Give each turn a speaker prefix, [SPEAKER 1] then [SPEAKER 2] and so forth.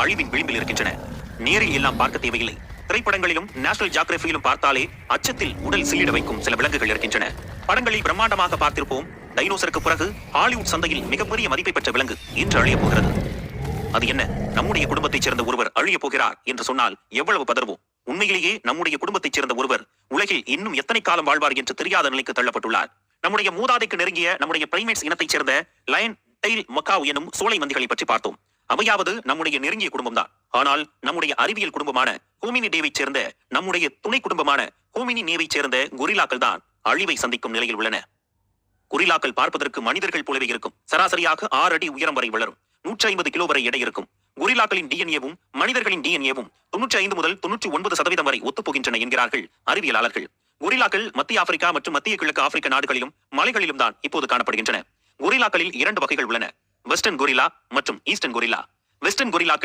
[SPEAKER 1] அழிவின் விளிம்பில் இருக்கின்றன. நேரில் எல்லாம் பார்க்க தேவையில்லை. திரைப்படங்களிலும் நேஷனல் ஜியோகிராபியிலும் பார்த்தாலே அச்சத்தில் உடல் சில்லிட வைக்கும் சில விலங்குகள் இருக்கின்றன. படங்களில் பிரம்மாண்டமாக பார்த்திருப்போம். டைனோசருக்கு பிறகு ஹாலிவுட் சந்தையில் மிகப்பெரிய மதிப்பை பெற்ற விலங்கு இன்று அழியப் போகிறது. அது என்ன? நம்முடைய குடும்பத்தைச் சேர்ந்த ஒருவர் அழியப் போகிறார் என்று சொன்னால் எவ்வளவு பதறுவோம். உண்மையிலேயே நம்முடைய குடும்பத்தைச் சேர்ந்த ஒருவர் உலகில் இன்னும் எத்தனை காலம் வாழ்வார் என்று தெரியாத நிலைக்கு தள்ளப்பட்டுள்ளார். நம்முடைய மூதாதைக்கு நெருங்கிய நம்முடைய பிரைமேட்ஸ் இனத்தைச் சேர்ந்த லயன் டெயில் மக்காவ் எனும் சோலை மந்திகளை பற்றி பார்த்தோம். அவையாவது நம்முடைய நெருங்கிய குடும்பம் தான். ஆனால் நம்முடைய அறிவியல் குடும்பமான ஹோமினிடேவைச் சேர்ந்த நம்முடைய துணை குடும்பமான ஹோமினிடேவைச் சேர்ந்த கொரில்லாக்கள் தான் அழிவை சந்திக்கும் நிலையில் உள்ளன. கொரில்லாக்கள் பார்ப்பதற்கு மனிதர்கள் போலவே இருக்கும். சராசரியாக 6 அடி உயரம் வரை வளரும். 150 கிலோ வரை எடை இருக்கும். கொரில்லாக்களின் டிஎன்ஏவும் மனிதர்களின் டிஎன்ஏவும் 95 முதல் 99% வரை ஒத்துப்போகின்றன என்கிறார்கள் அறிவியலாளர்கள். கொரில்லாக்கள் மத்திய ஆப்பிரிக்கா மற்றும் மத்திய கிழக்கு ஆப்பிரிக்க நாடுகளிலும் மலைகளிலும் தான் இப்போது காணப்படுகின்றன. கொரில்லாக்களில் 2 வகைகள் உள்ளன. வெஸ்டர்ன் கொரில்லா மற்றும் ஈஸ்டர்ன் கொரில்லா. வெஸ்டர்ன் கொரில்லாக்கள்